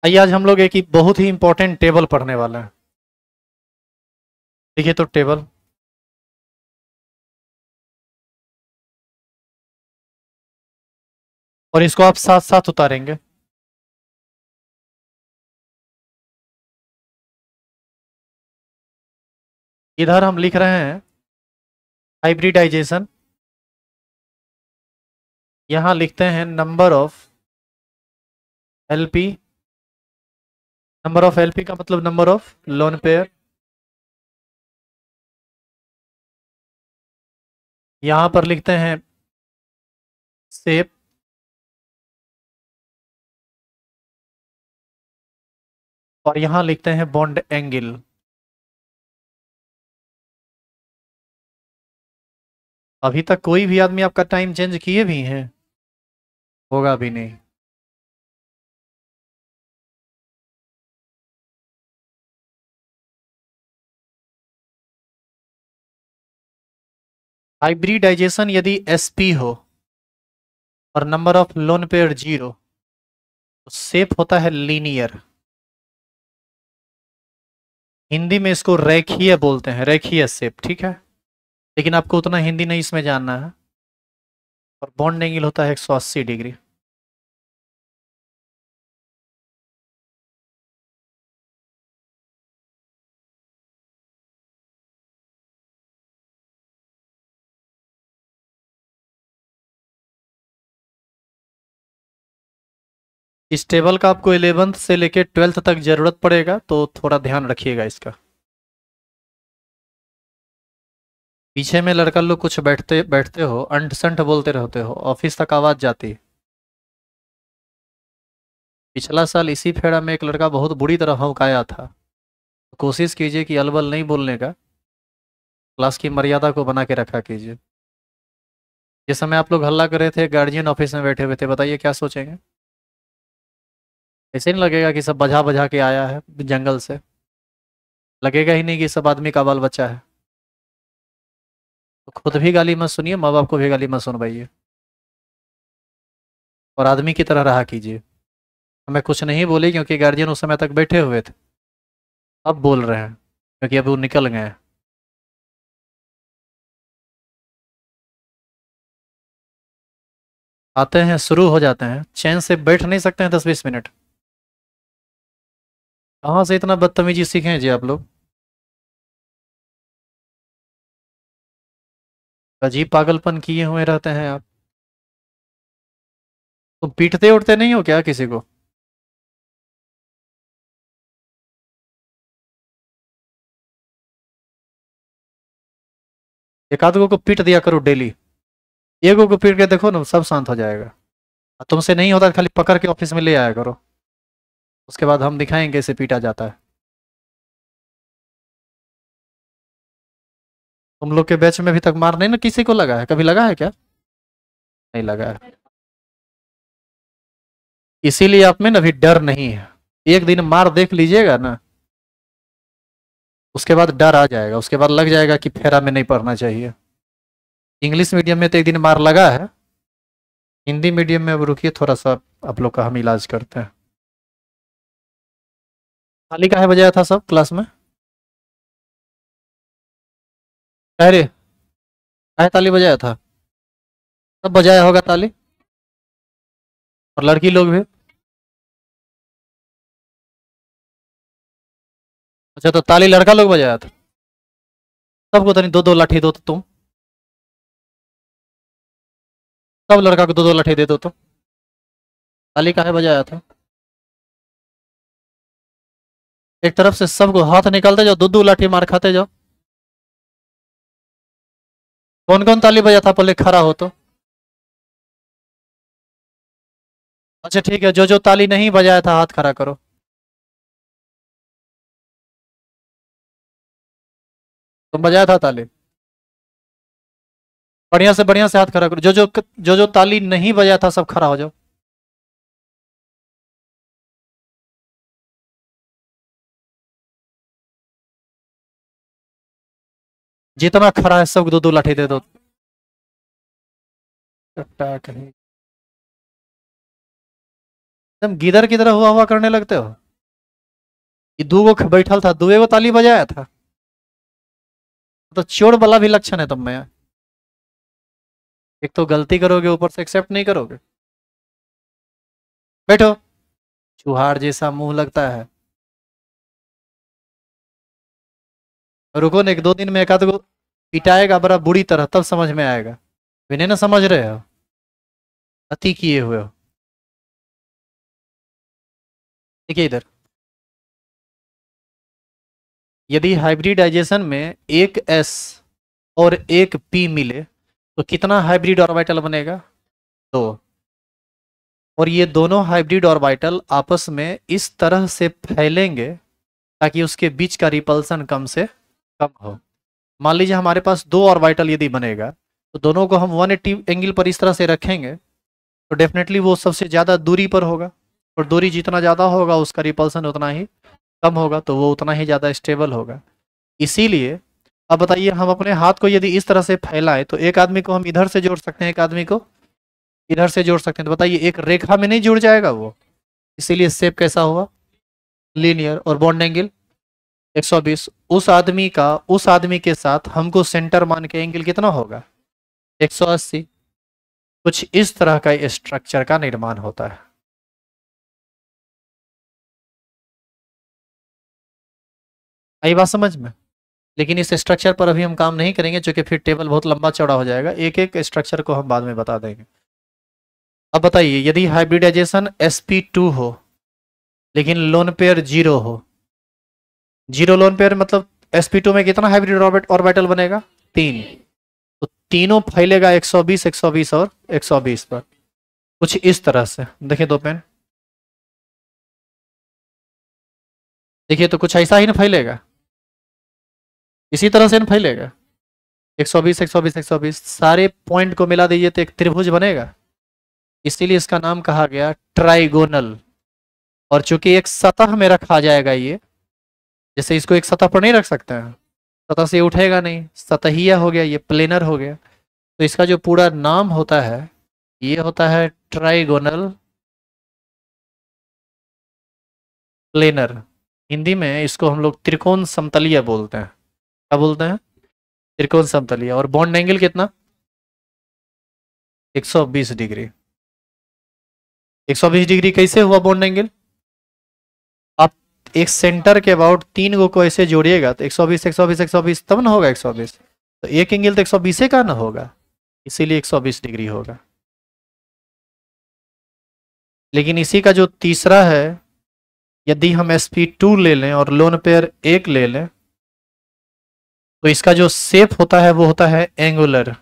आइए आज हम लोग एक ही बहुत ही इंपॉर्टेंट टेबल पढ़ने वाले हैं। देखिए तो टेबल, और इसको आप साथ साथ उतारेंगे। इधर हम लिख रहे हैं हाइब्रिडाइजेशन, यहाँ लिखते हैं number of LP. Number of LP का मतलब नंबर ऑफ लोन पेयर। यहाँ पर लिखते हैं सेप, और यहाँ लिखते हैं बॉन्ड एंगल। अभी तक कोई भी आदमी आपका टाइम चेंज किए भी हैं? होगा भी नहीं। हाइब्रिडाइजेशन यदि एसपी हो और number of lone pair zero, तो सेप होता है लीनियर। हिंदी में इसको रेखीय बोलते हैं, रेखीय सेप, ठीक है। लेकिन आपको उतना हिंदी नहीं इसमें जानना है। और बॉन्ड एंगल होता है 180 डिग्री। इस टेबल का आपको 11th से लेकर 12th तक जरूरत पड़ेगा, तो थोड़ा ध्यान रखिएगा इसका। पीछे में लड़का लोग कुछ बैठते बैठते हो, अंट संट बोलते रहते हो, ऑफिस तक आवाज जाती है। पिछला साल इसी फेरा में एक लड़का बहुत बुरी तरह हौकाया था। तो कोशिश कीजिए कि अलबल नहीं बोलने का, क्लास की मर्यादा को बना के रखा कीजिए। जिस समय आप लोग हल्ला कर रहे थे, गार्जियन ऑफिस में बैठे हुए थे, बताइए क्या सोचेंगे? ऐसे नहीं लगेगा कि सब बजा बजा के आया है जंगल से? लगेगा ही नहीं कि सब आदमी का बाल बच्चा है। तो खुद भी गाली मत सुनिए, माँ बाप को भी गाली मत सुनवाइए, और आदमी की तरह रहा कीजिए। हमें कुछ नहीं बोली क्योंकि गार्जियन उस समय तक बैठे हुए थे, अब बोल रहे हैं क्योंकि अब वो निकल गए हैं। आते हैं, शुरू हो जाते हैं, चैन से बैठ नहीं सकते हैं 10-20 मिनट? कहाँ से इतना बदतमीजी सीखे जी आप लोग? अजीब पागलपन किए हुए रहते हैं आप। तो पीटते उठते नहीं हो क्या किसी को? एक आध गो को पीट दिया करो डेली। एक गो को पीट के देखो ना, सब शांत हो जाएगा। तुमसे नहीं होता, खाली पकड़ के ऑफिस में ले आया करो, उसके बाद हम दिखाएंगे कैसे पीटा जाता है। तुम लोग के बैच में अभी तक मार नहीं ना किसी को लगा है? कभी लगा है क्या? नहीं लगा है। इसीलिए आप में ना अभी डर नहीं है। एक दिन मार देख लीजिएगा ना, उसके बाद डर आ जाएगा, उसके बाद लग जाएगा कि फेरा में नहीं पढ़ना चाहिए। इंग्लिश मीडियम में तो एक दिन मार लगा है, हिंदी मीडियम में अब रुकिए थोड़ा सा, आप लोग का हम इलाज करते हैं। ताली काहे बजाया था सब क्लास में? अरे, काहे ताली बजाया था? सब बजाया होगा ताली, और लड़की लोग भी। अच्छा, तो ताली लड़का लोग बजाया था? सबको तनी दो दो लाठी दो तो तुम, सब लड़का को दो दो लाठी दे दो तो। ताली काहे बजाया था? एक तरफ से सबको हाथ निकालते जाओ, दो दो लाठी मार खाते जाओ। कौन कौन ताली बजा था पहले खड़ा हो तो? अच्छा ठीक है, जो जो ताली नहीं बजाया था हाथ खड़ा करो। तुम बजाया था ताली? बढ़िया से हाथ खड़ा करो। जो जो ताली नहीं बजाया था सब खड़ा हो जाओ। जितना खड़ा है सबको दो दो लाठी दे दो। कहीं एकदम गिदर की तरह हुआ हुआ करने लगते हो। ये दू गो बैठल था, दुए गो ताली बजाया था, तो चोर वाला भी लक्षण है तुम में। एक तो गलती करोगे, ऊपर से एक्सेप्ट नहीं करोगे। बैठो। चुहार जैसा मुंह लगता है। रुको न, एक दो दिन में एक आध गो पिटाएगा बड़ा बुरी तरह, तब समझ में आएगा। विनय ना समझ रहे हो, अति किए हुए हो। देखिए इधर, यदि हाइब्रिडाइजेशन में एक S और एक P मिले तो कितना हाइब्रिड ऑर्बिटल बनेगा? दो। और ये दोनों हाइब्रिड ऑर्बिटल आपस में इस तरह से फैलेंगे ताकि उसके बीच का रिपल्सन कम से कम हो। मान लीजिए हमारे पास दो ऑर्बिटल यदि बनेगा, तो दोनों को हम 180 एंगल पर इस तरह से रखेंगे, तो डेफिनेटली वो सबसे ज़्यादा दूरी पर होगा, और दूरी जितना ज़्यादा होगा उसका रिपल्सन उतना ही कम होगा, तो वो उतना ही ज़्यादा स्टेबल होगा। इसीलिए अब बताइए, हम अपने हाथ को यदि इस तरह से फैलाएं तो एक आदमी को हम इधर से जोड़ सकते हैं, एक आदमी को इधर से जोड़ सकते हैं, तो बताइए एक रेखा में नहीं जुड़ जाएगा वो? इसीलिए शेप कैसा हुआ? लीनियर। और बॉन्ड एंगल 120। उस आदमी के साथ हमको सेंटर मान के एंगल कितना होगा? 180। कुछ इस तरह का स्ट्रक्चर का निर्माण होता है। आई बात समझ में? लेकिन इस स्ट्रक्चर पर अभी हम काम नहीं करेंगे, क्योंकि फिर टेबल बहुत लंबा चौड़ा हो जाएगा। एक एक स्ट्रक्चर को हम बाद में बता देंगे। अब बताइए, यदि हाइब्रिडाइजेशन sp2 हो लेकिन लोन पेयर 0 हो, 0 लोन पेयर मतलब sp2 में कितना हाइब्रिड ऑर्बिटल बनेगा? 3। तो तीनों फैलेगा 120, 120 और 120 पर, कुछ इस तरह से। देखिए दो पेन, देखिए तो कुछ ऐसा ही ना फैलेगा, इसी तरह से ना फैलेगा। 120, 120, 120 सारे पॉइंट को मिला दीजिए तो एक त्रिभुज बनेगा। इसीलिए इसका नाम कहा गया ट्राइगोनल। और चूंकि एक सतह में रखा जाएगा ये, जैसे इसको एक सतह पर नहीं रख सकते हैं, सतह से उठेगा नहीं, सतहीय हो गया, ये प्लेनर हो गया। तो इसका जो पूरा नाम होता है, ये होता है ट्राइगोनल प्लेनर। हिंदी में इसको हम लोग त्रिकोण समतलीय बोलते हैं। क्या बोलते हैं? त्रिकोण समतलीय। और बॉन्ड एंगल कितना? 120 डिग्री। 120 डिग्री कैसे हुआ बॉन्ड एंगल? आप एक सेंटर के अबाउट 3 गो को ऐसे जोड़िएगा तो 120, 120, 120 तब ना होगा 120। तो एक एंगल तो 120 का ना होगा, इसीलिए 120 डिग्री होगा। लेकिन इसी का जो तीसरा है, यदि हम sp2 ले लें और लोन पेयर 1 ले लें, तो इसका जो शेप होता है वो होता है एंगुलर।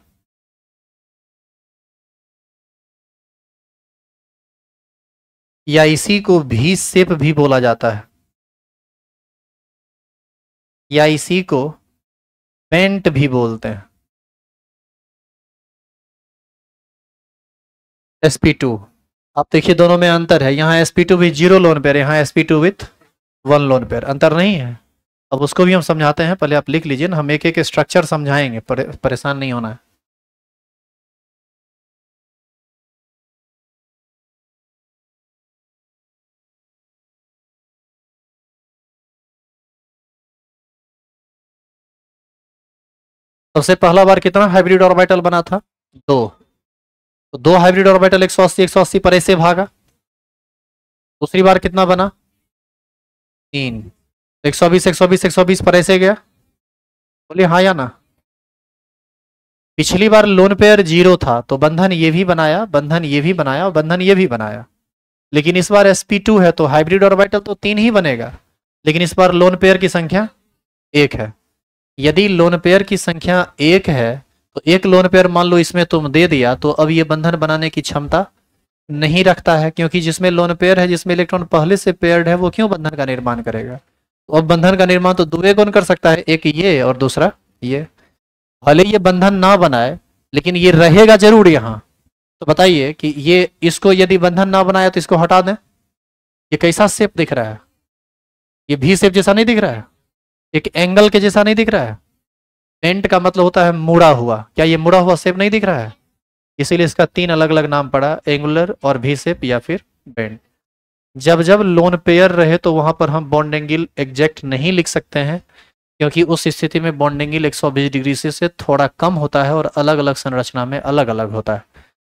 या इसी को भी शेप भी बोला जाता है, या इसी को पेंट भी बोलते हैं। sp2, आप देखिए दोनों में अंतर है। यहाँ sp2 विथ 0 लोन पेयर, यहाँ sp2 विथ 1 लोन पेयर, अंतर नहीं है। अब उसको भी हम समझाते हैं, पहले आप लिख लीजिए ना, हम एक एक स्ट्रक्चर समझाएंगे, परेशान नहीं होना है। सबसे पहला बार कितना हाइब्रिड ऑर्बिटल बना था? 2। तो 2 हाइब्रिड ऑर्बिटल 180, 180 पर ऐसे भागा। दूसरी बार कितना बना? 3। 120, 120, 120 पर ऐसे गया। बोलिए हाँ या ना? पिछली बार लोन पेयर 0 था तो बंधन ये भी बनाया, बंधन ये भी बनाया और बंधन ये भी बनाया। लेकिन इस बार sp2 है तो हाइब्रिड ऑर्बिटल तो 3 ही बनेगा, लेकिन इस बार लोन पेयर की संख्या 1 है। यदि लोन पेयर की संख्या 1 है तो एक लोन पेयर मान लो इसमें तुम दे दिया, तो अब ये बंधन बनाने की क्षमता नहीं रखता है, क्योंकि जिसमें लोन पेयर है, जिसमें इलेक्ट्रॉन पहले से पेयर्ड है, वो क्यों बंधन का निर्माण करेगा? तो अब बंधन का निर्माण तो दुए कौन कर सकता है? एक ये और दूसरा ये। भले ये बंधन ना बनाए लेकिन ये रहेगा जरूर यहाँ। तो बताइए कि ये, इसको यदि बंधन ना बनाया तो इसको हटा दें, ये कैसा शेप दिख रहा है? ये भी शेप जैसा नहीं दिख रहा है? एक एंगल के जैसा नहीं दिख रहा है? पेंट का मतलब होता है मुड़ा हुआ, क्या ये मुड़ा हुआ शेप नहीं दिख रहा है? इसीलिए इसका 3 अलग अलग नाम पड़ा, एंगुलर और भी शेप या फिर बेंट। जब जब लोन पेयर रहे तो वहां पर हम बॉन्ड एंगल एग्जैक्ट नहीं लिख सकते हैं, क्योंकि उस स्थिति में बॉन्ड एंगल 120 डिग्री से थोड़ा कम होता है और अलग अलग संरचना में अलग अलग होता है।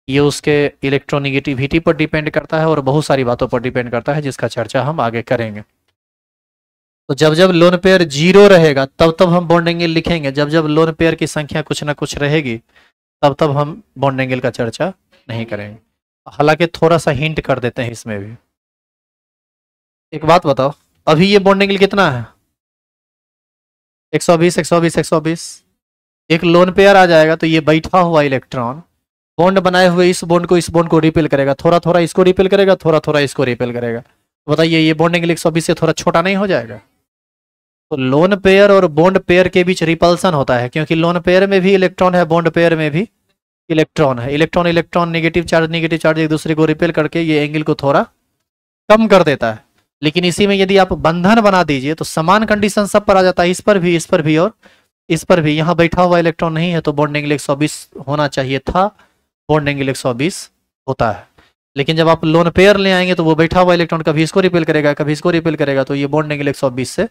ये उसके इलेक्ट्रोनिगेटिविटी पर डिपेंड करता है और बहुत सारी बातों पर डिपेंड करता है, जिसका चर्चा हम आगे करेंगे। तो जब जब लोन पेयर 0 रहेगा तब तब हम बॉन्ड एंगल लिखेंगे, जब जब लोन पेयर की संख्या कुछ ना कुछ रहेगी तब तब हम बॉन्ड एंगल का चर्चा नहीं करेंगे। हालांकि थोड़ा सा हिंट कर देते हैं इसमें भी। एक बात बताओ, अभी ये बॉन्ड एंगल कितना है? 120 120 120। एक लोन पेयर आ जाएगा तो ये बैठा हुआ इलेक्ट्रॉन बॉन्ड बनाए हुए इस बॉन्ड को रिपेल करेगा, थोड़ा थोड़ा इसको रिपेल करेगा, थोड़ा थोड़ा इसको रिपेल करेगा। तो बताइए ये बॉन्ड एंगल 120 से थोड़ा छोटा नहीं हो जाएगा? तो लोन पेयर और बॉन्ड पेयर के बीच रिपल्सन होता है, क्योंकि लोन पेयर में भी इलेक्ट्रॉन है, बॉन्ड पेयर में भी इलेक्ट्रॉन है। इलेक्ट्रॉन इलेक्ट्रॉन नेगेटिव चार्ज एक दूसरे को रिपेल करके ये एंगल को थोड़ा कम कर देता है। लेकिन इसी में यदि आप बंधन बना दीजिए तो समान कंडीशन सब पर आ जाता है, इस पर भी, इस पर भी और इस पर भी। यहाँ बैठा हुआ इलेक्ट्रॉन नहीं है तो बॉन्ड एंगल 120 होना चाहिए था, बॉन्ड एंगल 120 होता है। लेकिन जब आप लोन पेयर ले आएंगे तो वो बैठा हुआ इलेक्ट्रॉन कभी इसको रिपेल करेगा, कभी इसको रिपेल करेगा, तो ये बॉन्ड एंगल 120 से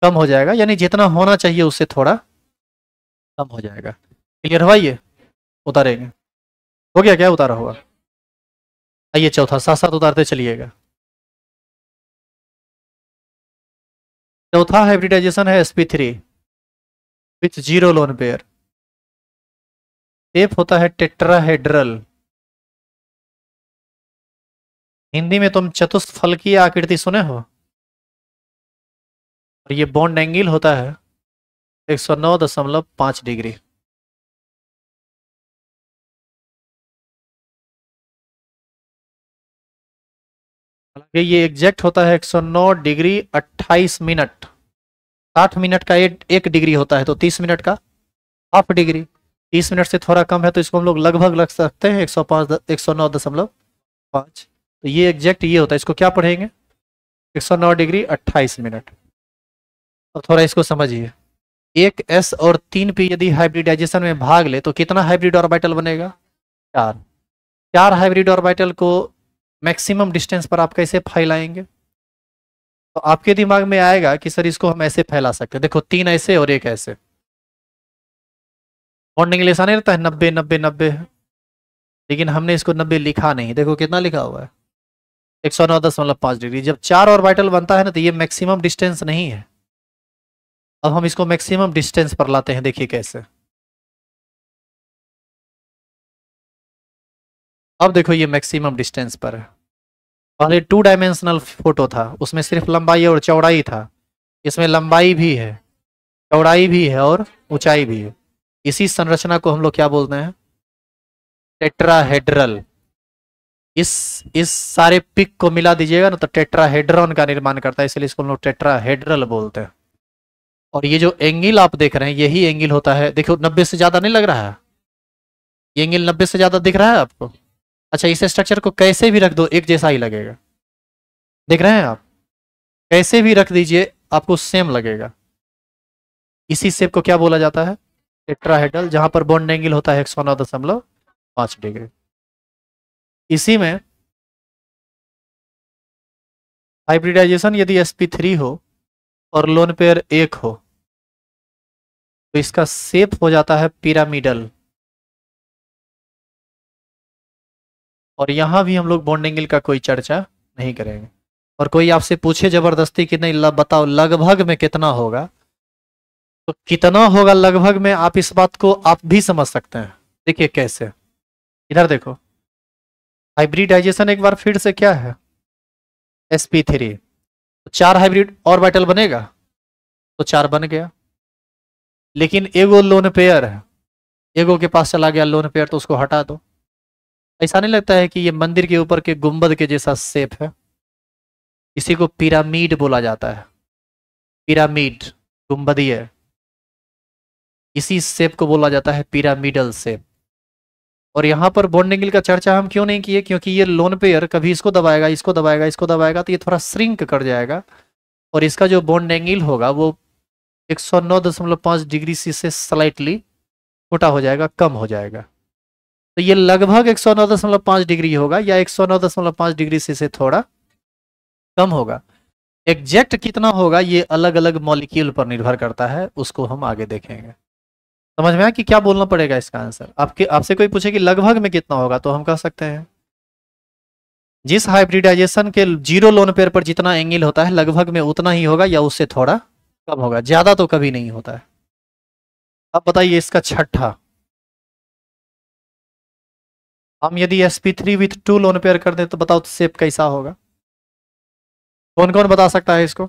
कम हो जाएगा, यानी जितना होना चाहिए उससे थोड़ा कम हो जाएगा। क्लियर हुआ? ये उतारेंगे, हो गया क्या उतारा हुआ? आइए चौथा, साथ साथ उतारते चलिएगा। चौथा हाइब्रिडाइजेशन है sp3 with 0 lone pair. Shape होता है टेट्राहेड्रल। हिंदी में तुम चतुष्फलकीय आकृति सुने हो। और ये बॉन्ड एंगल होता है 109.5 डिग्री। हालांकि ये एग्जैक्ट होता है 109 डिग्री 28 मिनट। 60 मिनट का एक डिग्री होता है, तो 30 मिनट का हाफ डिग्री। 30 मिनट से थोड़ा कम है तो इसको हम लोग लगभग लग सकते हैं 109.5। तो ये एग्जैक्ट ये होता है, इसको क्या पढ़ेंगे? 109 डिग्री 28 मिनट। अब थोड़ा इसको समझिए। एक s और 3p यदि हाइब्रिडाइजेशन में भाग ले तो कितना हाइब्रिड ऑर्बिटल बनेगा? 4। 4 हाइब्रिड ऑर्बिटल को मैक्सिमम डिस्टेंस पर आप कैसे फैलाएंगे? तो आपके दिमाग में आएगा कि सर इसको हम ऐसे फैला सकते हैं, देखो 3 ऐसे और एक ऐसे। बॉन्डिंग ऐसा नहीं रहता है 90 90 90, लेकिन हमने इसको 90 लिखा नहीं, देखो कितना लिखा हुआ है 109.5 डिग्री। जब 4 ऑर्बिटल बनता है ना तो ये मैक्सिमम डिस्टेंस नहीं है। अब हम इसको मैक्सिमम डिस्टेंस पर लाते हैं, देखिए कैसे। अब देखो ये मैक्सिमम डिस्टेंस पर है। पहले 2 डायमेंशनल फोटो था, उसमें सिर्फ लंबाई और चौड़ाई था। इसमें लंबाई भी है, चौड़ाई भी है और ऊंचाई भी है। इसी संरचना को हम लोग क्या बोलते हैं? टेट्राहेड्रल। इस सारे पिक को मिला दीजिएगा ना तो टेट्राहेड्रॉन का निर्माण करता है, इसलिए इसको हम लोग टेट्राहेड्रल बोलते हैं। और ये जो एंगल आप देख रहे हैं यही एंगल होता है, देखो 90 से ज्यादा नहीं लग रहा है? ये एंगल 90 से ज्यादा दिख रहा है आपको? अच्छा, इस स्ट्रक्चर को कैसे भी रख दो एक जैसा ही लगेगा, देख रहे हैं आप? कैसे भी रख दीजिए आपको सेम लगेगा। इसी शेप को क्या बोला जाता है? टेट्राहेड्रल, जहां पर बॉन्ड एंगल होता है 109.5 डिग्री। इसी में हाइब्रिडाइजेशन यदि sp3 हो और लोन पेयर 1 हो तो इसका शेप हो जाता है पिरामिडल। और यहां भी हम लोग बॉन्ड एंगल का कोई चर्चा नहीं करेंगे। और कोई आपसे पूछे जबरदस्ती कि नहीं बताओ लगभग में कितना होगा, तो कितना होगा लगभग में आप इस बात को आप भी समझ सकते हैं। देखिए कैसे, इधर देखो। हाइब्रिडाइजेशन एक बार फिर से क्या है? sp3। 4 हाइब्रिड ऑर्बिटल बनेगा तो 4 बन गया। लेकिन एगो लोन पेयर है, एगो के पास चला गया लोन पेयर, तो उसको हटा दो। ऐसा नहीं लगता है कि ये मंदिर के ऊपर के गुंबद के जैसा शेप है? इसी को पिरामिड बोला जाता है। पिरामिड गुंबदीय, इसी शेप को बोला जाता है पिरामिडल शेप। और यहाँ पर बॉन्ड एंगल का चर्चा हम क्यों नहीं किए? क्योंकि ये लोन पेयर कभी इसको दबाएगा, इसको दबाएगा, इसको दबाएगा, तो ये थोड़ा श्रिंक कर जाएगा और इसका जो बॉन्ड एंगल होगा वो 109.5 डिग्री से स्लाइटली छोटा हो जाएगा, कम हो जाएगा। तो ये लगभग 109.5 डिग्री होगा या 109.5 डिग्री से थोड़ा कम होगा। एग्जैक्ट कितना होगा ये अलग अलग मॉलिक्यूल पर निर्भर करता है, उसको हम आगे देखेंगे। समझ में आया कि क्या बोलना पड़ेगा इसका आंसर? आपके आपसे कोई पूछे कि लगभग में कितना होगा, तो हम कह सकते हैं जिस हाइब्रिडाइजेशन के 0 लोन पेयर पर जितना एंगल होता है लगभग में उतना ही होगा या उससे थोड़ा कम होगा, ज्यादा तो कभी नहीं होता है। अब बताइए इसका छठा, हम यदि sp3 विथ 2 लोन पेयर कर दें तो बताओ तो शेप कैसा होगा? कौन कौन बता सकता है इसको?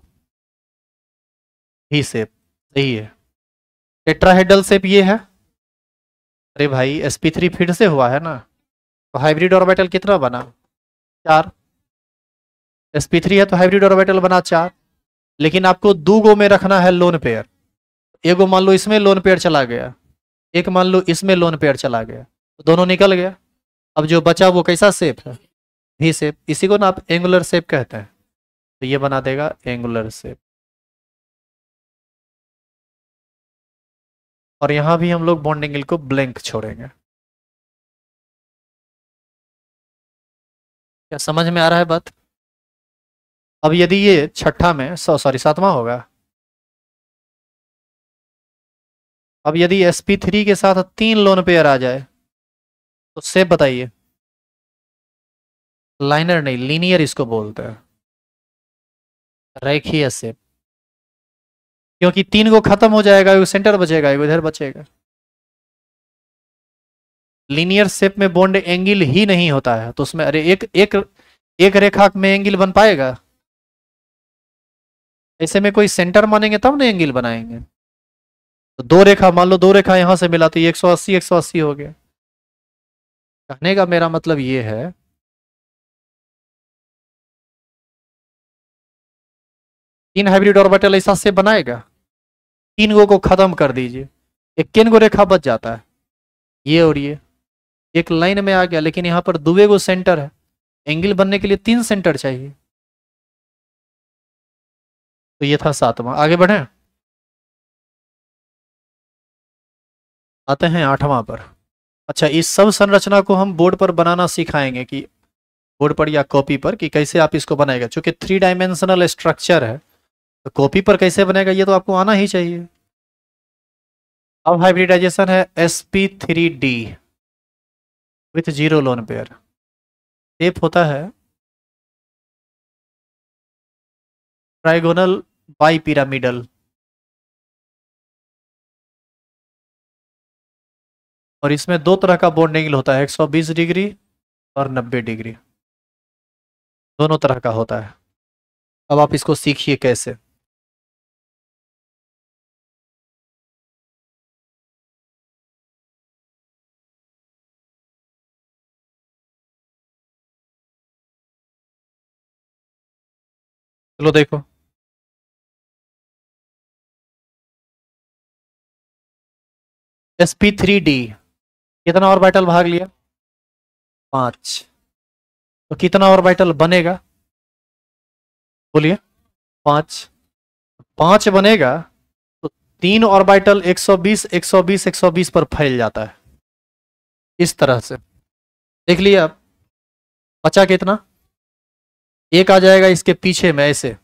ही शेप सही है। टेट्राहेड्रल शेप ये है। अरे भाई sp3 फिर से हुआ है ना, तो हाइब्रिड ऑर्बिटल कितना बना? 4। sp3 है तो हाइब्रिड ऑर्बिटल बना 4, लेकिन आपको 2 गो में रखना है लोन पेयर। एगो मान लो इसमें लोन पेयर चला गया, एक मान लो इसमें लोन पेयर चला गया, तो दोनों निकल गया। अब जो बचा वो कैसा शेप है? भी शेप। इसी को ना आप एंगुलर शेप कहते हैं, तो ये बना देगा एंगुलर शेप। और यहां भी हम लोग बॉन्ड एंगल को ब्लैंक छोड़ेंगे। क्या समझ में आ रहा है बात? अब यदि ये छठा में सॉरी सातवां होगा, अब यदि sp3 के साथ 3 लोन पेयर आ जाए तो शेप बताइए। लाइनर नहीं, लीनियर इसको बोलते हैं, रेखीय शेप। क्योंकि 3 को खत्म हो जाएगा, एगो सेंटर बचेगा, एगो इधर बचेगा। लीनियर शेप में बॉन्ड एंगल ही नहीं होता है, तो उसमें अरे एक रेखा में एंगल बन पाएगा? ऐसे में कोई सेंटर मानेंगे तब ना एंगल बनाएंगे। तो 2 रेखा मान लो, 2 रेखा यहां से मिला तो ये 180 180 हो गया। कहने का मेरा मतलब ये है, तीन हाइब्रिड ऑर्बिटल ऐसा से बनाएगा, 3 गो को खत्म कर दीजिए, एक गो रेखा बच जाता है, ये और ये एक लाइन में आ गया। लेकिन यहाँ पर 2 गो सेंटर है, एंगल बनने के लिए 3 सेंटर चाहिए। तो ये था सातवां। आगे बढ़े, आते हैं आठवां पर। अच्छा, इस सब संरचना को हम बोर्ड पर बनाना सिखाएंगे, कि बोर्ड पर या कॉपी पर, कि कैसे आप इसको बनाएगा। चूंकि 3 डायमेंशनल स्ट्रक्चर है तो कॉपी पर कैसे बनेगा ये तो आपको आना ही चाहिए। अब हाइब्रिडाइजेशन है sp3d with 0 lone pair. Shape होता है ट्राइगोनल बाई पिरामिडल, और इसमें 2 तरह का बॉन्ड एंगल होता है, 120 डिग्री और 90 डिग्री, दोनों तरह का होता है। अब आप इसको सीखिए कैसे। चलो देखो, sp3d कितना ऑर्बिटल भाग लिया? 5। तो कितना ऑर्बिटल बनेगा बोलिए? 5। 5 बनेगा तो 3 ऑर्बिटल 120 120 120 पर फैल जाता है, इस तरह से। देख लिया आप, बचा कितना? एक आ जाएगा इसके पीछे में ऐसे,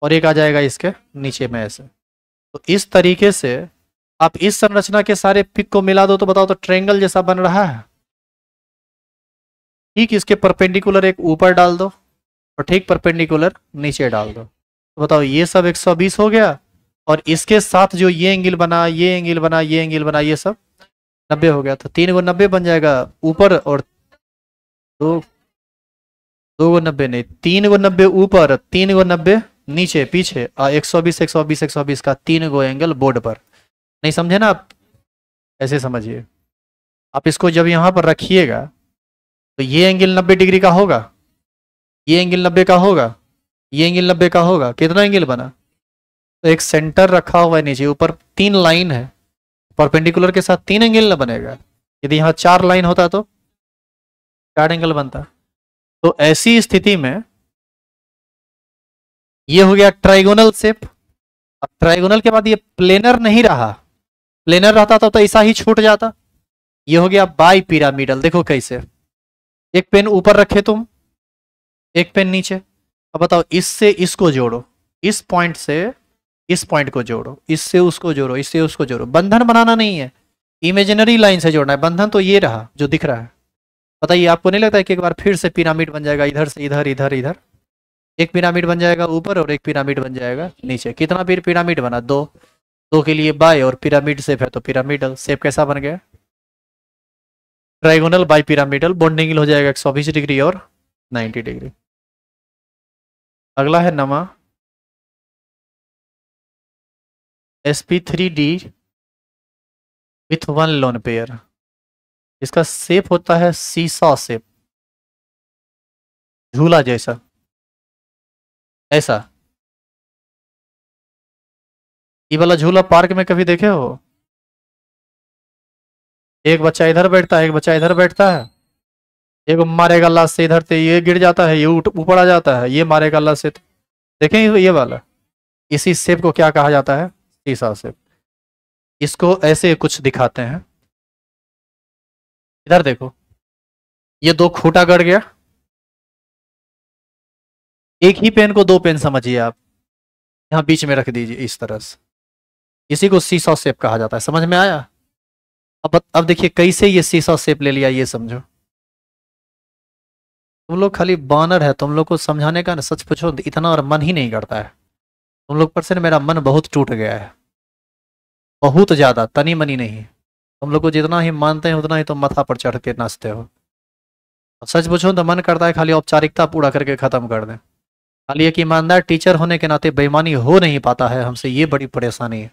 और एक आ जाएगा इसके नीचे में ऐसे। तो इस तरीके से आप इस संरचना के सारे पिक को मिला दो तो बताओ तो ट्रायंगल जैसा बन रहा है। ठीक इसके परपेंडिकुलर एक ऊपर डाल दो और ठीक परपेंडिकुलर नीचे डाल दो, तो बताओ ये सब 120 हो गया, और इसके साथ जो ये एंगल बना, ये एंगल बना, ये एंगल बना, ये सब 90 हो गया। तो 3 गो 90 बन जाएगा ऊपर, और 2 गो 90 नहीं, 3 गो 90 ऊपर, 3 गो 90 नीचे पीछे, 120 120 120 का 3 गो एंगल बोर्ड पर। नहीं समझे ना आप? ऐसे समझिए। आप इसको जब यहाँ पर रखिएगा तो ये एंगल 90 डिग्री का होगा, ये एंगल 90 का होगा, ये एंगल 90 का होगा। कितना एंगल बना? तो एक सेंटर रखा हुआ है नीचे, ऊपर 3 लाइन है, परपेंडिकुलर के साथ 3 एंगल ना बनेगा। यदि यहाँ 4 लाइन होता तो 4 एंगल बनता। तो ऐसी स्थिति में ये हो गया ट्राइगोनल शेप। अब ट्राइगोनल के बाद ये प्लेनर नहीं रहा, प्लेनर रहता तो ऐसा ही छूट जाता। ये हो गया बाई पिरामिडल। देखो कैसे, एक पेन ऊपर रखे तुम, एक पेन नीचे, अब बताओ, इससे इसको जोड़ो, इस पॉइंट से इस पॉइंट को जोड़ो, इससे उसको जोड़ो, इससे उसको जोड़ो। बंधन बनाना नहीं है, इमेजिनरी लाइन से जोड़ना है। बंधन तो ये रहा जो दिख रहा है। बताइए, आपको नहीं लगता है कि एक बार फिर से पिरामिड बन जाएगा, इधर से इधर, इधर इधर, एक पिरामिड बन जाएगा ऊपर और एक पिरामिड बन जाएगा नीचे। कितना पिरामिड बना? दो। दो के लिए बाय, और पिरामिड शेप है तो पिरामिडल शेप कैसा बन गया? Trigonal bi pyramidal. Bond angle हो जाएगा 120 डिग्री और 90 डिग्री। अगला है नमा sp3d with one lone pair. इसका शेप होता है सीसॉ शेप, झूला जैसा, ऐसा। ये वाला झूला पार्क में कभी देखे हो? एक बच्चा इधर बैठता है, एक बच्चा इधर बैठता है, एक मारेगा लात से इधर से, ये गिर जाता है, ये ऊपर आ जाता है, ये मारेगा लात से। देखें ये वाला, इसी शेप को क्या कहा जाता है? Seesaw shape. इसको ऐसे कुछ दिखाते हैं, इधर देखो, ये दो खूंटा गड़ गया। एक ही पेन को दो पेन समझिए आप, यहाँ बीच में रख दीजिए इस तरह से। इसी को सीसॉ शेप कहा जाता है। समझ में आया? अब देखिए कैसे ये सीसॉ शेप ले लिया, ये समझो। तुम लोग खाली बानर है, तुम लोग को समझाने का ना, सच पूछो तो इतना और मन ही नहीं करता है। तुम लोग पर से मेरा मन बहुत टूट गया है, बहुत ज्यादा, तनी मनी नहीं। तुम लोग को जितना ही मानते हैं उतना ही तुम माथा पर चढ़ के नाचते हो। सच पूछो तो मन करता है खाली औपचारिकता पूरा करके खत्म कर दें। खाली एक ईमानदार टीचर होने के नाते बेईमानी हो नहीं पाता है हमसे, ये बड़ी परेशानी है।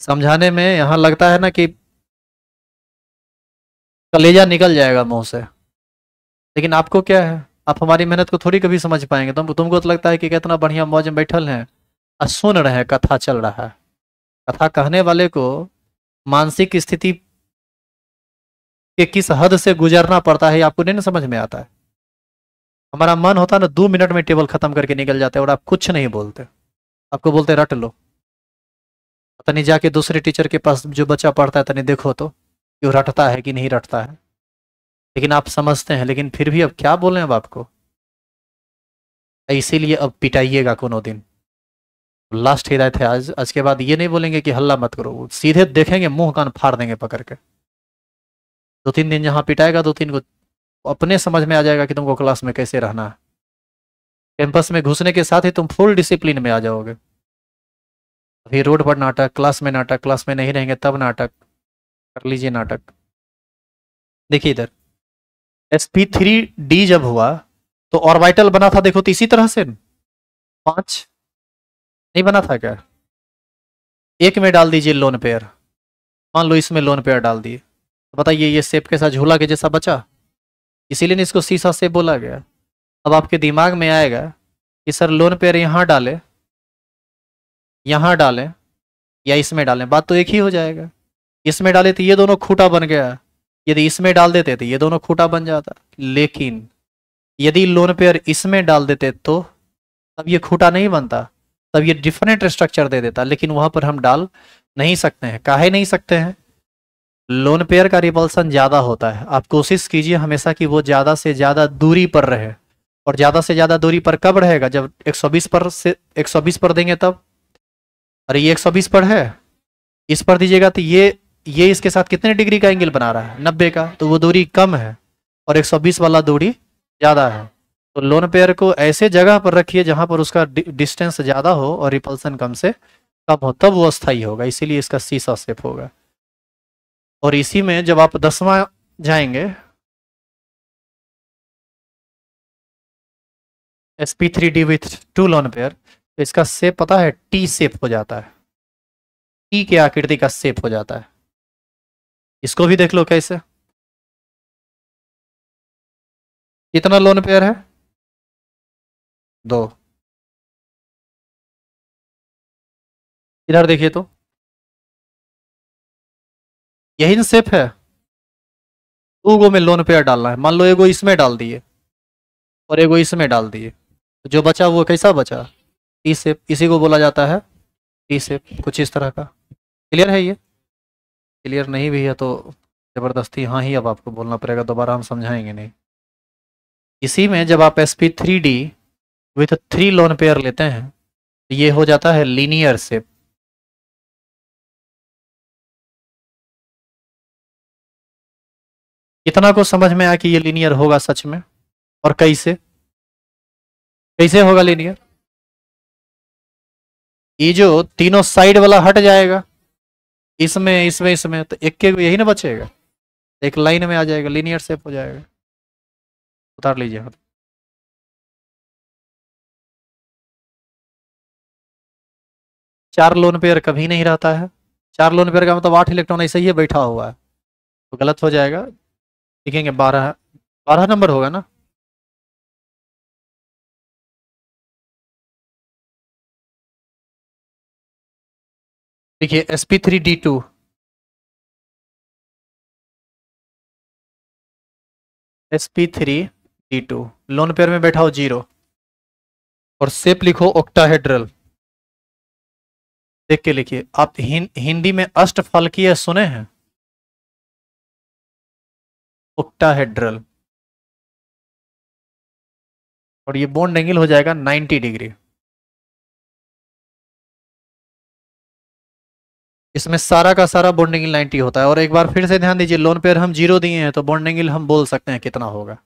समझाने में यहाँ लगता है ना कि कलेजा निकल जाएगा मुंह से, लेकिन आपको क्या है, आप हमारी मेहनत को थोड़ी कभी समझ पाएंगे। तुमको तो लगता है कि कितना बढ़िया मौज में बैठल हैं और सुन रहे हैं, कथा चल रहा है। कथा कहने वाले को मानसिक स्थिति के किस हद से गुजरना पड़ता है आपको नहीं ना समझ में आता है। हमारा मन होता है ना, 2 मिनट में टेबल खत्म करके निकल जाते हैं और आप कुछ नहीं बोलते। आपको बोलते रट लो। तनी जाके दूसरे टीचर के पास जो बच्चा पढ़ता है तनी देखो तो कि वो रटता है कि नहीं रटता है। लेकिन आप समझते हैं, लेकिन फिर भी अब क्या बोले अब आपको। इसीलिए अब पिटाइएगा कोनो दिन। लास्ट हिदायत है आज के बाद ये नहीं बोलेंगे कि हल्ला मत करो, सीधे देखेंगे, मुंह कान फाड़ देंगे पकड़ के। 2-3 दिन जहां पिटाएगा, 2-3 को अपने समझ में आ जाएगा कि तुमको क्लास में कैसे रहना है। कैंपस में घुसने के साथ ही तुम फुल डिसिप्लिन में आ जाओगे। अभी रोड पर नाटक, क्लास में नाटक, क्लास में नहीं रहेंगे तब नाटक। कर लीजिए नाटक। देखिए इधर sp3d जब हुआ तो ऑर्बिटल बना था, देखो तो इसी तरह से 5 नहीं बना था क्या? एक में डाल दीजिए लोन पेयर, मान लो इसमें लोन पेयर डाल दिए, तो बताइए ये शेप के साथ झूला के जैसा बचा। इसीलिए इसको सीसा शेप बोला गया। अब आपके दिमाग में आएगा कि सर लोन पेयर यहाँ डाले, यहाँ डालें या इसमें डालें, बात तो एक ही हो जाएगा। इसमें डाले तो ये दोनों खूंटा बन गया, यदि इसमें डाल देते तो ये दोनों खूंटा बन जाता। लेकिन यदि लोन पेयर इसमें डाल देते तो तब ये खूंटा नहीं बनता, तब ये डिफरेंट स्ट्रक्चर दे देता। लेकिन वहां पर हम डाल नहीं सकते हैं। काहे नहीं सकते हैं? लोन पेयर का रिपल्सन ज़्यादा होता है। आप कोशिश कीजिए हमेशा कि वो ज़्यादा से ज़्यादा दूरी पर रहे। और ज़्यादा से ज़्यादा दूरी पर कब रहेगा? जब 120 पर से 120 पर देंगे तब। अरे ये 120 पर है, इस पर दीजिएगा तो ये इसके साथ कितने डिग्री का एंगल बना रहा है? 90 का। तो वो दूरी कम है और 120 वाला दूरी ज़्यादा है। तो लोन पेयर को ऐसे जगह पर रखिए जहां पर उसका डिस्टेंस ज़्यादा हो और रिपल्सन कम से कम हो, तब वो अस्थायी होगा। इसीलिए इसका सीसा शेप होगा। और इसी में जब आप 10वां जाएंगे, sp3d विथ 2 लोन पेयर, तो इसका शेप पता है? टी शेप हो जाता है, टी के आकृति का शेप हो जाता है। इसको भी देख लो कैसे। कितना लोन पेयर है? 2। इधर देखिए तो यही ना शेप है। 2 गो में लोन पेयर डालना है। मान लो एगो इसमें डाल दिए और एगो इसमें डाल दिए, तो जो बचा वो कैसा बचा? T shape. इसी को बोला जाता है टी शेप, कुछ इस तरह का। क्लियर है ये? क्लियर नहीं भी है तो जबरदस्ती हाँ ही अब आपको बोलना पड़ेगा, दोबारा हम समझाएंगे नहीं। इसी में जब आप sp3d विथ 3 लोन पेयर लेते हैं तो ये हो जाता है लीनियर शेप। इतना को समझ में आया कि ये लीनियर होगा सच में, और कैसे कैसे होगा लीनियर। ये जो तीनों साइड वाला हट जाएगा, इसमें इसमें इसमें, तो एक के यही ना बचेगा, एक लाइन में आ जाएगा, लीनियर शेप हो जाएगा। उतार लीजिए। 4 लोन पेयर कभी नहीं रहता है। 4 लोन पेयर का मतलब 8 इलेक्ट्रॉन ऐसे ही बैठा हुआ है, तो गलत हो जाएगा। लिखेंगे 12, 12 नंबर होगा ना। देखिए sp3d2, sp3d2 लोन पेयर में बैठा हो 0, और शेप लिखो ऑक्टाहेड्रल। देख के लिखिए आप, हिंदी में अष्टफलकीय सुने हैं, ऑक्टाहेड्रल। और ये बॉन्ड एंगल हो जाएगा 90 डिग्री। इसमें सारा का सारा बॉन्ड एंगल 90 होता है। और एक बार फिर से ध्यान दीजिए, लोन पेयर हम 0 दिए हैं तो बॉन्ड एंगल हम बोल सकते हैं कितना होगा।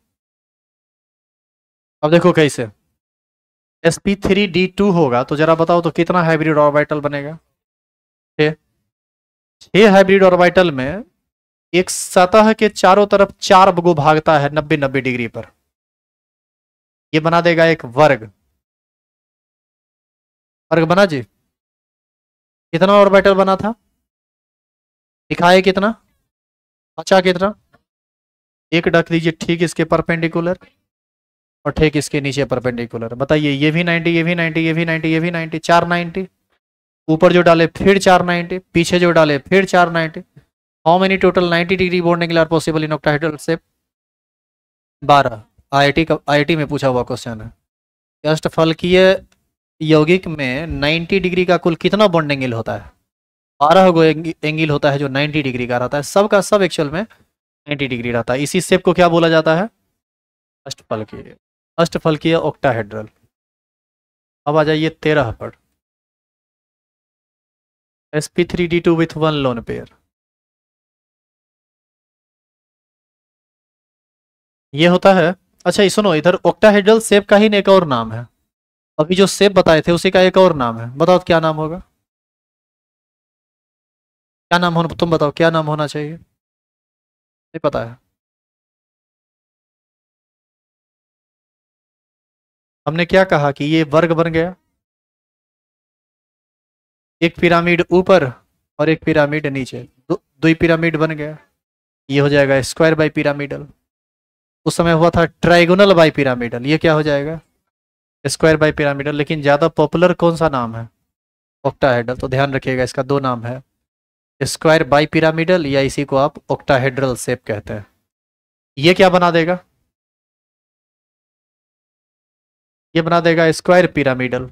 अब देखो कैसे, sp3d2 होगा तो जरा बताओ तो कितना हाइब्रिड ऑर्बिटल बनेगा। 6। 6 हाइब्रिड ऑर्बिटल में एक सतह के चारों तरफ 4 गो भागता है 90-90 डिग्री पर, ये बना देगा एक वर्ग। वर्ग बना जी। कितना ऑर्बिटल बना था, दिखाए कितना, अच्छा कितना, एक रख दीजिए ठीक इसके परपेंडिकुलर, और ठीक इसके नीचे परपेंडिकुलर। बताइए ये भी 90, ये भी 90, ये भी 90, ये भी 90, 4 90। ऊपर जो डाले फिर 4 90, पीछे जो डाले फिर 4 90। How many total 90 degree bond angle are possible in octahedral shape. 12। IIT का, आईआईटी में पूछा हुआ क्वेश्चन है। अष्टफलकीय यौगिक में 90 डिग्री का कुल कितना बॉन्ड एंगल होता है। 12 गो एंगल होता है जो 90 डिग्री का रहता है, सबका सब एक्चुअल में 90 डिग्री रहता है। इसी शेप को क्या बोला जाता है, अष्टफलकीय। अष्टफलकीय ऑक्टाहेड्रल। अब आ जाइए 13 पर, sp3d2 विथ 1 लोन पेयर। ये होता है, अच्छा ये सुनो, इधर ऑक्टाहेड्रल शेप का ही एक और नाम है। अभी जो शेप बताए थे उसी का एक और नाम है, बताओ क्या नाम होगा। क्या नाम होना, तुम बताओ क्या नाम होना चाहिए, नहीं पता है। हमने क्या कहा कि ये वर्ग बन गया, एक पिरामिड ऊपर और एक पिरामिड नीचे, दो पिरामिड बन गया। ये हो जाएगा स्क्वायर बाई पिरामिडल। उस समय हुआ था ट्राइगोनल बाई पिरामिडल, ये क्या हो जाएगा, स्क्वायर बाई पिरामिडल। लेकिन ज्यादा पॉपुलर कौन सा नाम है, ऑक्टाहेड्रल। तो ध्यान रखिएगा इसका 2 नाम है, स्क्वायर बाई पिरामिडल, या इसी को आप ऑक्टाहेड्रल शेप कहते हैं। ये क्या बना देगा, ये बना देगा स्क्वायर पिरामिडल।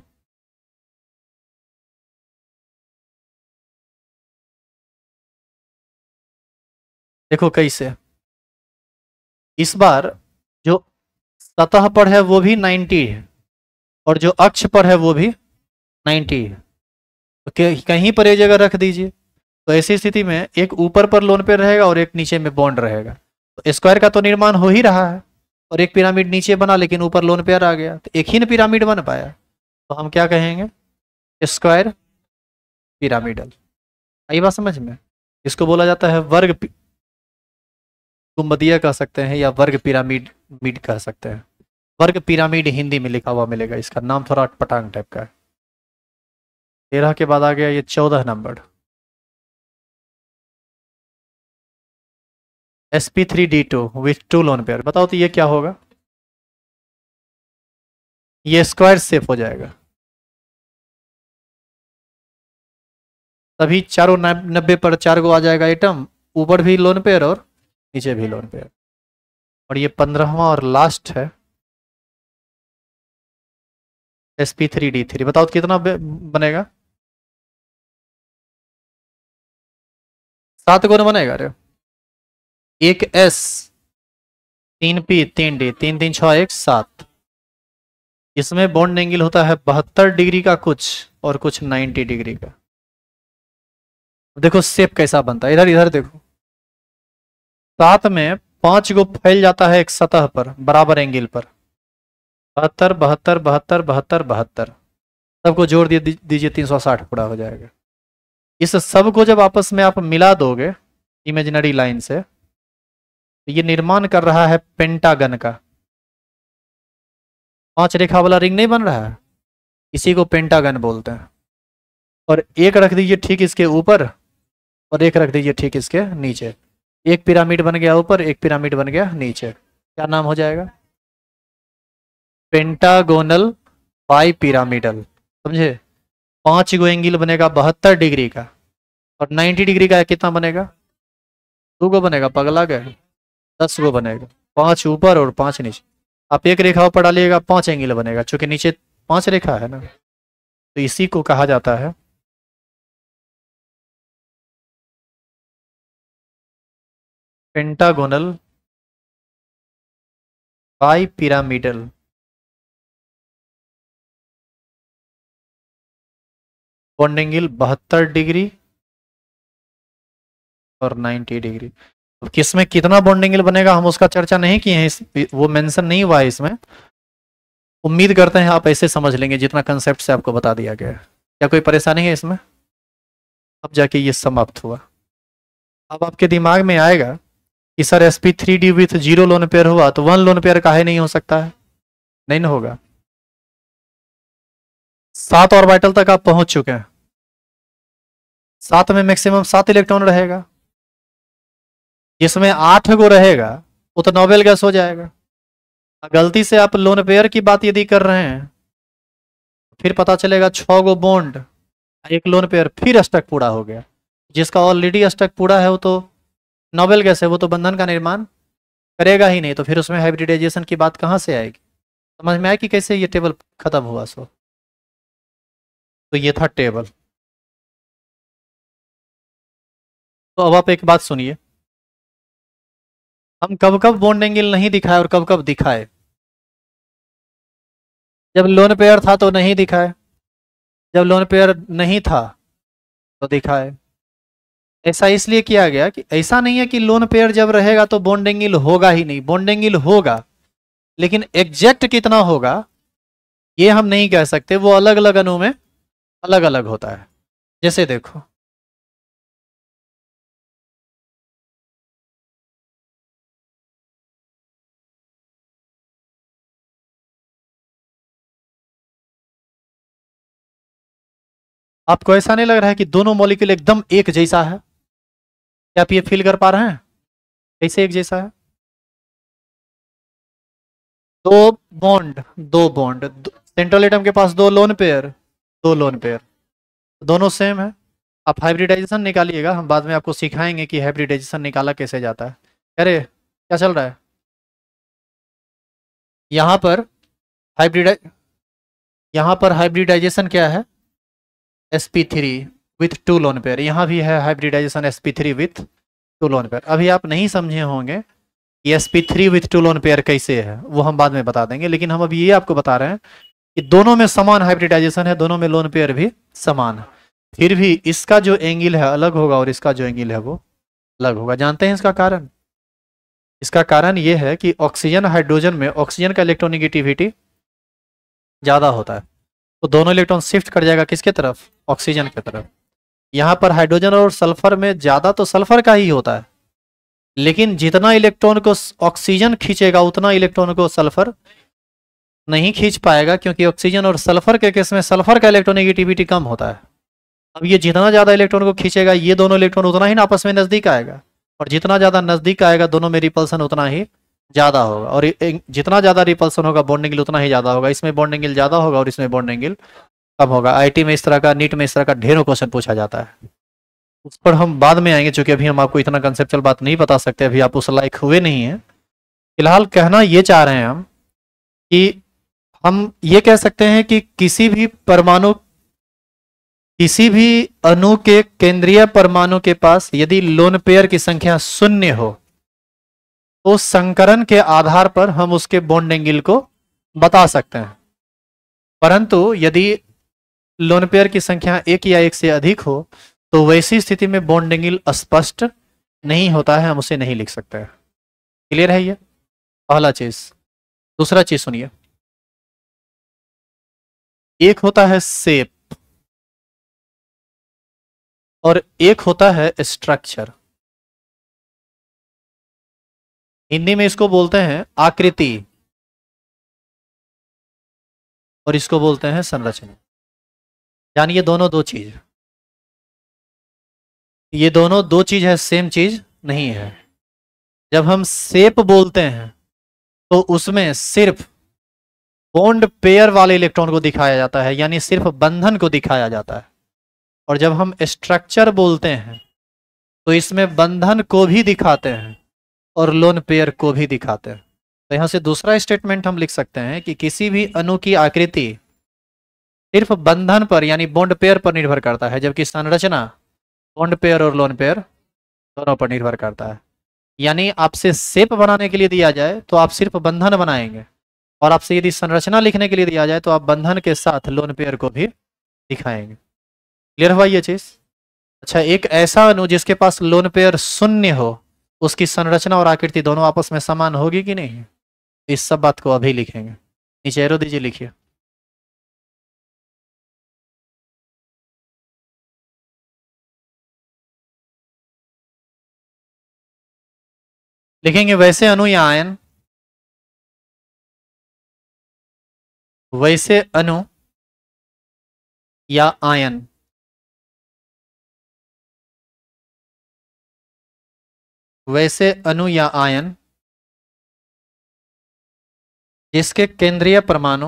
देखो कैसे, इस बार जो सतह पर है वो भी 90 है, और जो अक्ष पर है वो भी 90 है। तो कहीं पर ये जगह रख दीजिए, तो ऐसी स्थिति में एक ऊपर पर लोन पे रहेगा और एक नीचे में बॉन्ड रहेगा। तो स्क्वायर का तो निर्माण हो ही रहा है, और एक पिरामिड नीचे बना लेकिन ऊपर लोन पेयर आ गया, तो एक ही ना पिरामिड बन पाया। तो हम क्या कहेंगे, स्क्वायर पिरामिडल। आई बात समझ में। इसको बोला जाता है वर्ग गुम्बदीय कह सकते हैं, या वर्ग पिरामिड मिड कह सकते हैं। वर्ग पिरामिड हिंदी में लिखा हुआ मिलेगा, इसका नाम थोड़ा अटपटांग टाइप का है। 13 के बाद आ गया ये 14 number, sp3d2 with 2 lone pair. बताओ तो ये क्या होगा, ये स्क्वायर शेप हो जाएगा। तभी चारों 90 पर 4 गो आ जाएगा आइटम, ऊपर भी लोन पेयर और नीचे भी लोन पेयर। और ये 15वां और लास्ट है, sp3d3। बताओ तो कितना बनेगा, 7 गो ना बनेगा रे। एक s 3p 3d, 3 3 6 1 7। इसमें बॉन्ड एंगल होता है 72 डिग्री का कुछ, और कुछ 90 डिग्री का। देखो शेप कैसा बनता है, इधर इधर देखो। साथ में 5 गो फैल जाता है एक सतह पर बराबर एंगल पर, 72 72 72 72 72। सबको जोड़ दीजिए 360 पूरा हो जाएगा। इस सब को जब आपस में आप मिला दोगे इमेजिनरी लाइन से, तो ये निर्माण कर रहा है पेंटागन का। 5 रेखा वाला रिंग नहीं बन रहा है, इसी को पेंटागन बोलते हैं। और एक रख दीजिए ठीक इसके ऊपर, और एक रख दीजिए ठीक इसके नीचे। एक पिरामिड बन गया ऊपर, एक पिरामिड बन गया नीचे। क्या नाम हो जाएगा? Pentagonal bi pyramidal. समझे? 5 गो एंगल बनेगा 72 डिग्री का, और 90 डिग्री का कितना बनेगा? 2 गो बनेगा, पगला गए। 10 गो बनेगा, 5 ऊपर और 5 नीचे। आप एक रेखा ऊपर डालिएगा 5 एंगल बनेगा, क्योंकि नीचे 5 रेखा है ना। तो इसी को कहा जाता है pentagonal bi pyramidal. Bond angle 72 degree और 90 डिग्री। तो किसमें कितना बॉन्ड एंगल बनेगा हम उसका चर्चा नहीं किए हैं, वो मेंशन नहीं हुआ है इसमें। उम्मीद करते हैं आप ऐसे समझ लेंगे जितना कंसेप्ट से आपको बता दिया गया है। क्या कोई परेशानी है इसमें? अब जाके ये समाप्त हुआ। अब आपके दिमाग में आएगा कि sir sp3d with 0 lone pair हुआ तो 1 लोन पेयर काहे नहीं हो सकता है? नहीं ना होगा। 7 ऑर्बिटल तक आप पहुंच चुके हैं। 7 में मैक्सिमम 7 इलेक्ट्रॉन रहेगा, जिसमें 8 गो रहेगा वो तो नोबेल गैस हो जाएगा। गलती से आप लोन पेयर की बात यदि कर रहे हैं, फिर पता चलेगा 6 गो बॉन्ड, एक लोन पेयर, फिर अष्टक पूरा हो गया। जिसका ऑलरेडी अष्टक पूरा है वो तो नोबेल गैस है, वो तो बंधन का निर्माण करेगा ही नहीं। तो फिर उसमें हाइब्रिडाइजेशन की बात कहाँ से आएगी? समझ में आया कि कैसे ये टेबल खत्म हुआ? सो तो ये था टेबल। तो अब आप एक बात सुनिए, हम कब कब बॉन्ड एंगल नहीं दिखाए और कब कब दिखाए? जब लोन पेयर था तो नहीं दिखाए, जब लोन पेयर नहीं था तो दिखाए। ऐसा इसलिए किया गया कि ऐसा नहीं है कि लोन पेयर जब रहेगा तो बॉन्ड एंगल होगा ही नहीं, बॉन्ड एंगल होगा, लेकिन एग्जैक्ट कितना होगा ये हम नहीं कह सकते। वो अलग अलग अणु में अलग अलग होता है। जैसे देखो, आपको ऐसा नहीं लग रहा है कि दोनों मॉलिक्यूल एकदम एक जैसा है? क्या आप ये फील कर पा रहे हैं कैसे एक जैसा है? दो बॉन्ड, सेंट्रल एटम के पास 2 लोन पेयर, 2 लोन पेयर, दोनों सेम है। आप हाइब्रिडाइजेशन निकालिएगा, हम बाद में आपको सिखाएंगे कि हाइब्रिडाइजेशन निकाला कैसे जाता है। अरे क्या चल रहा है यहाँ पर? हाइब्रिडाइ यहाँ पर हाइब्रिडाइजेशन क्या है? sp3 with 2 lone pair. यहाँ भी है hybridisation sp3 with 2 lone pair. अभी आप नहीं समझे होंगे कि sp3 विथ 2 लोन पेयर कैसे है, वो हम बाद में बता देंगे। लेकिन हम अभी ये आपको बता रहे हैं कि दोनों में समान हाइब्रिडाइजेशन है, दोनों में लोन पेयर भी समान है। फिर भी इसका जो एंगल है अलग होगा और इसका जो एंगल है वो अलग होगा। जानते हैं इसका कारण? इसका कारण ये है कि ऑक्सीजन हाइड्रोजन में ऑक्सीजन का इलेक्ट्रोनिगेटिविटी ज़्यादा होता है, तो दोनों इलेक्ट्रॉन शिफ्ट कर जाएगा किसके तरफ? ऑक्सीजन की तरफ। यहाँ पर हाइड्रोजन और सल्फर में ज़्यादा तो सल्फर का ही होता है, लेकिन जितना इलेक्ट्रॉन को ऑक्सीजन खींचेगा उतना इलेक्ट्रॉन को सल्फर नहीं खींच पाएगा, क्योंकि ऑक्सीजन और सल्फर के केस में सल्फर का इलेक्ट्रोनिगेटिविटी कम होता है। अब ये जितना ज़्यादा इलेक्ट्रॉन को खींचेगा ये दोनों इलेक्ट्रॉन उतना ही आपस में नज़दीक आएगा, और जितना ज़्यादा नज़दीक आएगा दोनों में रिपल्सन उतना ही ज़्यादा होगा, और जितना ज़्यादा रिपल्सन होगा बॉन्ड एंगल उतना ही ज़्यादा होगा। इसमें बॉन्ड एंगल ज़्यादा होगा और इसमें बॉन्ड एंगल कम होगा। आईटी में इस तरह का, नीट में इस तरह का ढेरों क्वेश्चन पूछा जाता है। उस पर हम बाद में आएंगे, चूंकि अभी हम आपको इतना कंसेप्चुअल बात नहीं बता सकते, अभी आप उस लायक हुए नहीं हैं। फिलहाल कहना ये चाह रहे हैं हम ये कह सकते हैं कि किसी भी परमाणु, किसी भी अणु के केंद्रीय परमाणु के पास यदि लोन पेयर की संख्या 0 हो तो संकरण के आधार पर हम उसके बॉन्ड एंगल को बता सकते हैं। परंतु यदि लोन पेयर की संख्या एक या एक से अधिक हो तो वैसी स्थिति में बॉन्ड एंगल स्पष्ट नहीं होता है, हम उसे नहीं लिख सकते हैं। क्लियर है ये पहला चीज। दूसरा चीज सुनिए, एक होता है शेप और एक होता है स्ट्रक्चर। हिंदी में इसको बोलते हैं आकृति और इसको बोलते हैं संरचना। यानी ये दोनों दो चीज, ये दोनों दो चीज है, सेम चीज नहीं है। जब हम शेप बोलते हैं तो उसमें सिर्फ बॉन्ड पेयर वाले इलेक्ट्रॉन को दिखाया जाता है, यानी सिर्फ बंधन को दिखाया जाता है। और जब हम स्ट्रक्चर बोलते हैं तो इसमें बंधन को भी दिखाते हैं और लोन पेयर को भी दिखाते हैं। तो यहां से दूसरा स्टेटमेंट हम लिख सकते हैं कि किसी भी अणु की आकृति सिर्फ बंधन पर यानी बॉन्ड पेयर पर निर्भर करता है, जबकि संरचना बॉन्ड पेयर और लोन पेयर दोनों पर निर्भर करता है। यानी आपसे शेप बनाने के लिए दिया जाए तो आप सिर्फ बंधन बनाएंगे, और आपसे यदि संरचना लिखने के लिए दिया जाए तो आप बंधन के साथ लोन पेयर को भी दिखाएंगे। क्लियर हुआ ये चीज? अच्छा, एक ऐसा अणु जिसके पास लोन पेयर शून्य हो, उसकी संरचना और आकृति दोनों आपस में समान होगी कि नहीं? इस सब बात को अभी लिखेंगे। नीचे एरो दीजिए, लिखिए। लिखेंगे वैसे अणु या आयन, वैसे अणु या आयन वैसे अणु या आयन जिसके केंद्रीय परमाणु,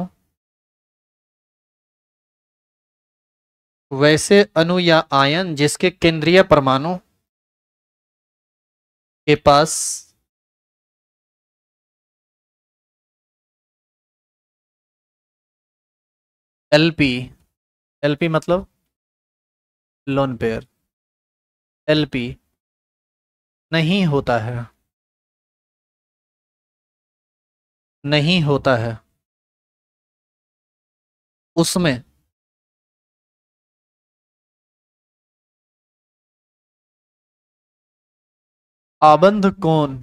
वैसे अणु या आयन जिसके केंद्रीय परमाणु के पास एलपी, एलपी मतलब लोन पेयर, एलपी नहीं होता है, नहीं होता है, उसमें आबंध कोण,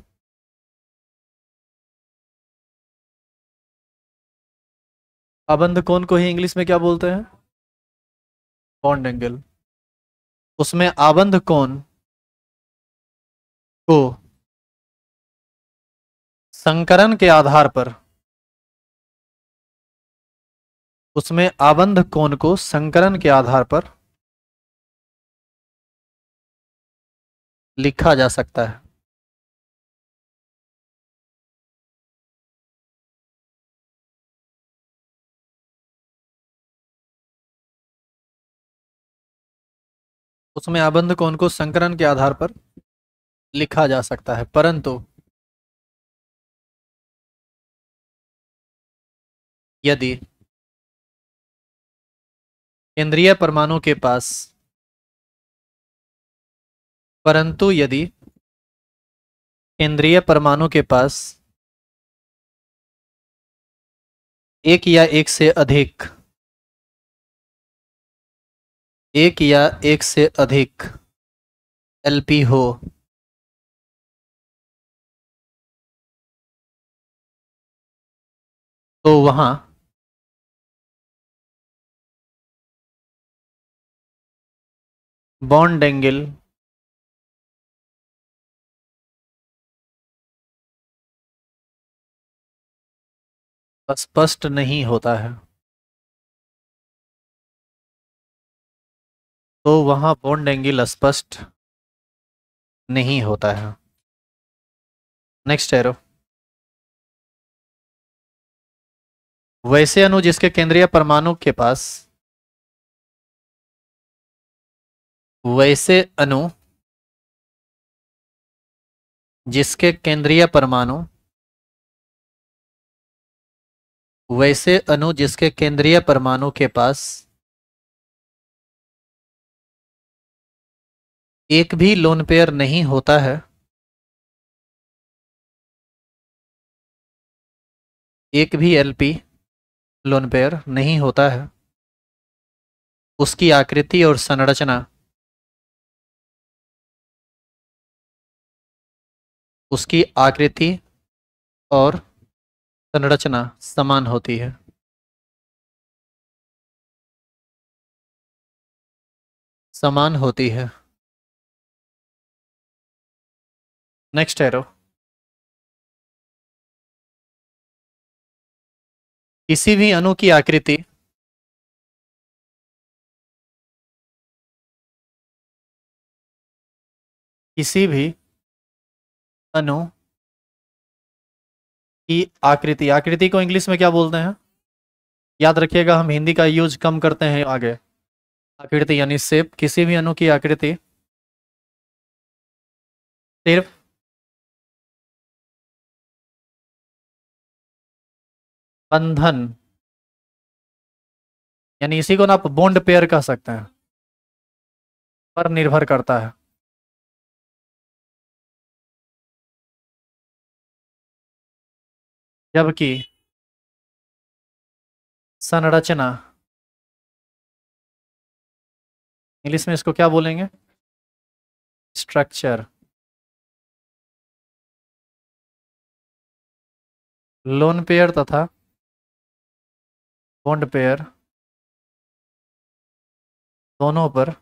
आबंध कोण को ही इंग्लिश में क्या बोलते हैं? Bond angle. उसमें आबंध कोण को संकरण के आधार पर, उसमें आबंध कोण को संकरण के आधार पर लिखा जा सकता है। उसमें आबंध कोण को संकरण के आधार पर लिखा जा सकता है, परंतु यदि केंद्रीय परमाणु के पास, परंतु यदि केंद्रीय परमाणु के पास एक या एक से अधिक, एक या एक से अधिक एलपी हो, तो वहां बॉन्ड एंगल स्पष्ट नहीं होता है, तो वहां बॉन्ड एंगल स्पष्ट नहीं होता है। नेक्स्ट एरो, वैसे अणु जिसके केंद्रीय परमाणु के पास, वैसे अणु जिसके केंद्रीय परमाणु, वैसे अणु जिसके केंद्रीय परमाणु के पास एक भी लोन पेयर नहीं होता है, एक भी एलपी लोन पेयर नहीं होता है, उसकी आकृति और संरचना उसकी आकृति और संरचना समान होती है। समान होती है। Next arrow. किसी भी अणु की आकृति किसी भी अणु की आकृति, आकृति को इंग्लिश में क्या बोलते हैं? याद रखिएगा, हम हिंदी का यूज कम करते हैं आगे। आकृति यानी शेप। किसी भी अणु की आकृति सिर्फ बंधन, यानी इसी को ना आप बॉन्ड पेयर कह सकते हैं, पर निर्भर करता है। जबकि संरचना, इंग्लिश में इसको क्या बोलेंगे? स्ट्रक्चर। लोन पेयर तथा बॉन्ड पेयर दोनों पर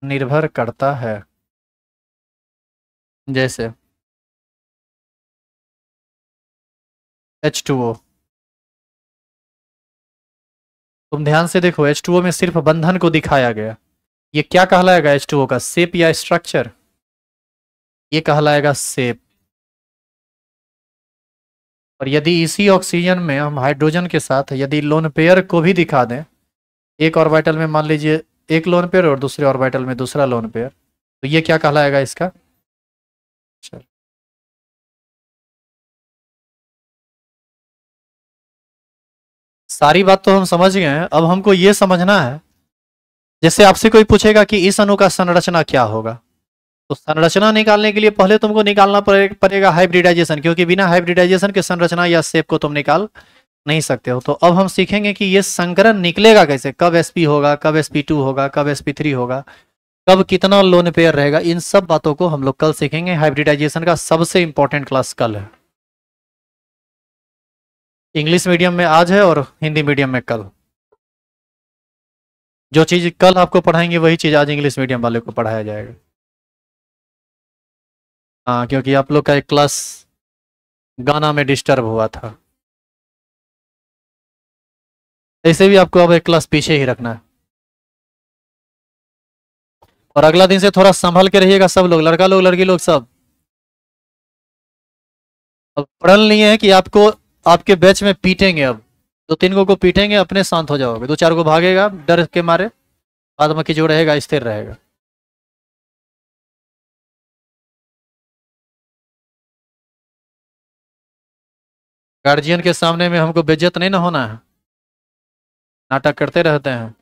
निर्भर करता है। जैसे H2O। तुम ध्यान से देखो, H2O में सिर्फ बंधन को दिखाया गया। ये क्या कहलाएगा H2O का, शेप या स्ट्रक्चर? ये कहलाएगा शेप। और यदि इसी ऑक्सीजन में हम हाइड्रोजन के साथ यदि लोन पेयर को भी दिखा दें, एक ऑर्बिटल में मान लीजिए एक लोन पेयर और दूसरे ऑर्बिटल में दूसरा लोन पेयर, तो ये क्या कहलाएगा इसका? चल, सारी बात तो हम समझ गए हैं, अब हमको ये समझना है, जैसे आपसे कोई पूछेगा कि इस अणु का संरचना क्या होगा, तो संरचना निकालने के लिए पहले तुमको निकालना पड़ेगा हाइब्रिडाइजेशन, क्योंकि बिना हाइब्रिडाइजेशन के संरचना या शेप को तुम निकाल नहीं सकते हो। तो अब हम सीखेंगे कि ये संकरण निकलेगा कैसे, कब sp होगा, कब sp2 होगा, कब sp3 होगा, कब कितना लोन पेयर रहेगा। इन सब बातों को हम लोग कल सीखेंगे। हाइब्रिडाइजेशन का सबसे इंपॉर्टेंट क्लास कल है। इंग्लिश मीडियम में आज है और हिंदी मीडियम में कल। जो चीज कल आपको पढ़ाएंगे वही चीज आज इंग्लिश मीडियम वाले को पढ़ाया जाएगा। हाँ, क्योंकि आप लोग का एक क्लास गाना में डिस्टर्ब हुआ था, ऐसे भी आपको अब एक क्लास पीछे ही रखना है। और अगला दिन से थोड़ा संभल के रहिएगा सब लोग, लड़का लोग लड़की लोग सब। अब प्रण लिए है कि आपको आपके बैच में पीटेंगे, अब 2-3 को पीटेंगे, अपने शांत हो जाओगे। 2-4 को भागेगा डर के मारे, बाद बाकी जो रहेगा स्थिर रहेगा। गार्जियन के सामने में हमको बेइज्जत नहीं ना होना है, नाटक करते रहते हैं।